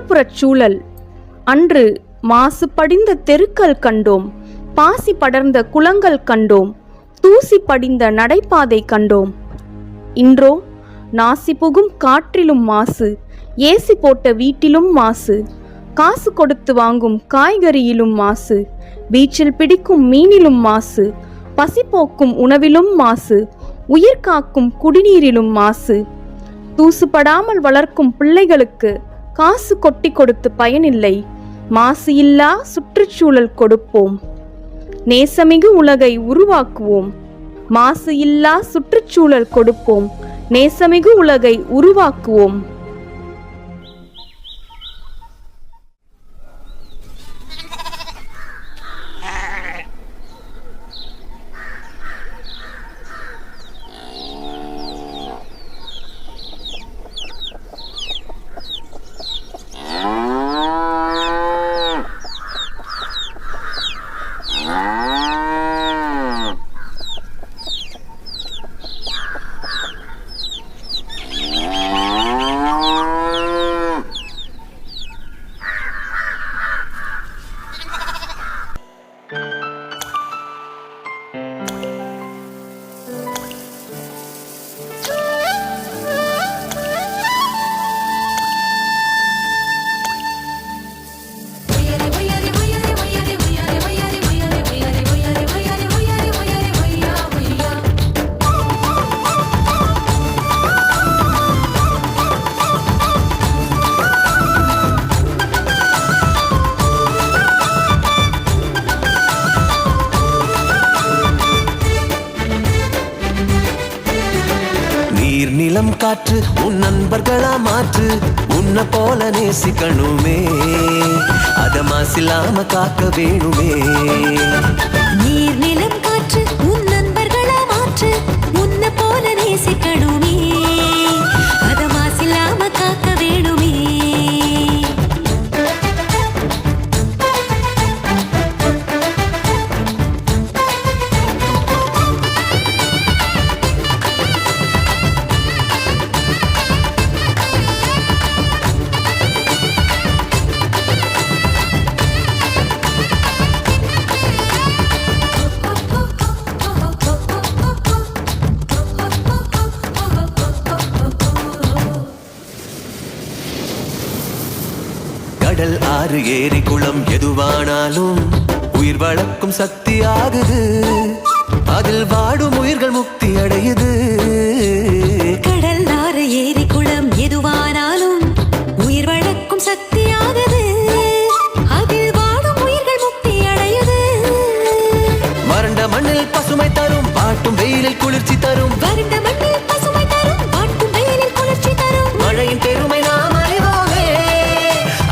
சுற்றுப்புறச் சூழல். அன்று மாசு படிந்த தெருக்கள் கண்டோம், பாசி படர்ந்த குளங்கள் கண்டோம், தூசி படிந்த நடைபாதை கண்டோம். இன்றோ நாசி புகும் காற்றிலும் மாசு, ஏசி போட்ட வீட்டிலும் மாசு, காசு கொடுத்து வாங்கும் காய்கறியிலும் மாசு, பீச்சில் பிடிக்கும் மீனிலும் மாசு, பசி போக்கும் உணவிலும் மாசு, உயிர் காக்கும் குடிநீரிலும் மாசு. தூசுபடாமல் வளர்க்கும் பிள்ளைகளுக்கு காசு கொட்டி கொடுத்து பயனில்லை. மாசு இல்லா சுற்றுச்சூழல் கொடுப்போம். நேசமிகு உலகை உருவாக்குவோம். மாசு இல்லா சுற்றுச்சூழல் கொடுப்போம். நேசமிகு உலகை உருவாக்குவோம். நிலம் காற்று உன் நண்பர்களா மாற்று, உன்னை போல நேசிக்கணுமே, அத மாசில்லாம காக்க வேணுமே. நீர் நிலம் காற்று உன் நண்பர்களா மாற்று, உன்னை போல நேசிக்கணுமே, அத மாசில்லாம காக்க வேணுமே. கடல் ஆறு ஏரி குளம் எதுவானாலும் உயிர் வளர்க்கும் சக்தி ஆகுது, அதில் வாடும் உயிர்கள் முக்தி அடையுது. கடல் ஆறு ஏரி குளம் எதுவானாலும் உயிர் வளர்க்கும் சக்தி ஆகுது, அதில் வாடும் உயிர்கள் முக்தி அடையுது. வறண்ட மண்ணில் பசுமை தரும், பாட்டும் வெயிலில் குளிர்ச்சி தரும். வறண்ட மண்ணில் பசுமை தரும், பாட்டும் வெயிலில் குளிர்ச்சி தரும். மழையின் பெருமை நாம் அறிவோமே,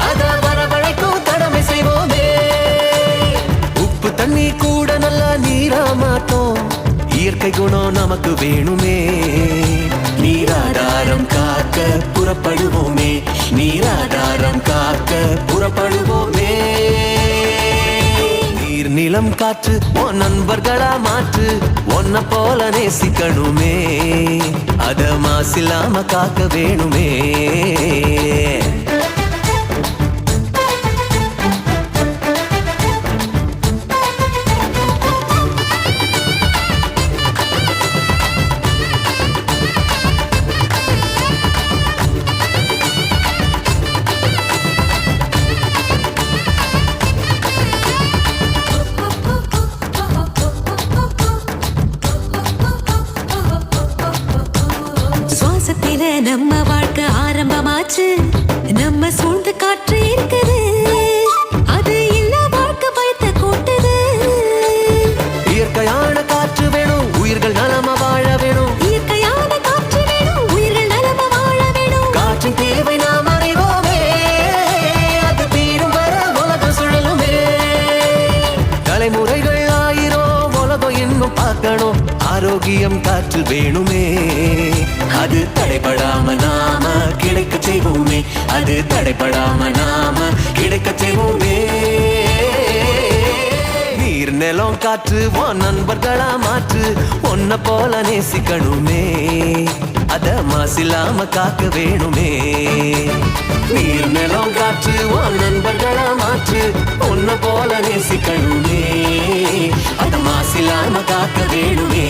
அத வரவழைக்கும் கடமை செய்வோமே. உப்பு தண்ணி கூட நல்லா நீரா மாத்தோம், இயற்கை குணம் நமக்கு வேணுமே. நீராதாரம் காக்க புறப்படுவோமே, நீராதாரம் காக்க புறப்படுவோமே. நீர் நிலம் காற்று உன் நண்பர்களா மாற்று, உன்னை போல நேசிக்கணுமே, அத மாசில்லாம காக்க வேணுமே. நம்ம வாழ்க்கை ஆரம்பமாச்சு, நம்ம சூழ்ந்து காற்று இருக்குது, அது இல்லா வாழ்க்கை பயத்தை கூட்டுது. இயற்கையான காற்று வேணும், உயிர்கள் நலமா வாழ வேணும். இயற்கையான காற்று வேணும், உயிர்கள் நலமா வாழ வேணும். காற்றின் தேவை நாம் அறிவோமே, அது தீரும் வர உலகம் சுழலுமே. தலைமுறைகள் ஆயிரம் உலகம் இன்னும் பார்க்கணும், ஆரோக்கியம் காற்று வேணுமே. அது தடைபடாம நாம கிடைக்க செய்வோமே, அது தடைபடாம நாம கிடைக்க செய்வோமே. நீர் நிலம் காற்று உன் நண்பர்களா மாற்று, உன்னை போல நேசிக்கணுமே, அத மாசில்லாம காக்க வேணுமே. நீர் நிலம் காற்று உன் நண்பர்களா மாற்று உன்னை போல நேசிக்கணுமே அத மாசில்லாம காக்க வேணுமே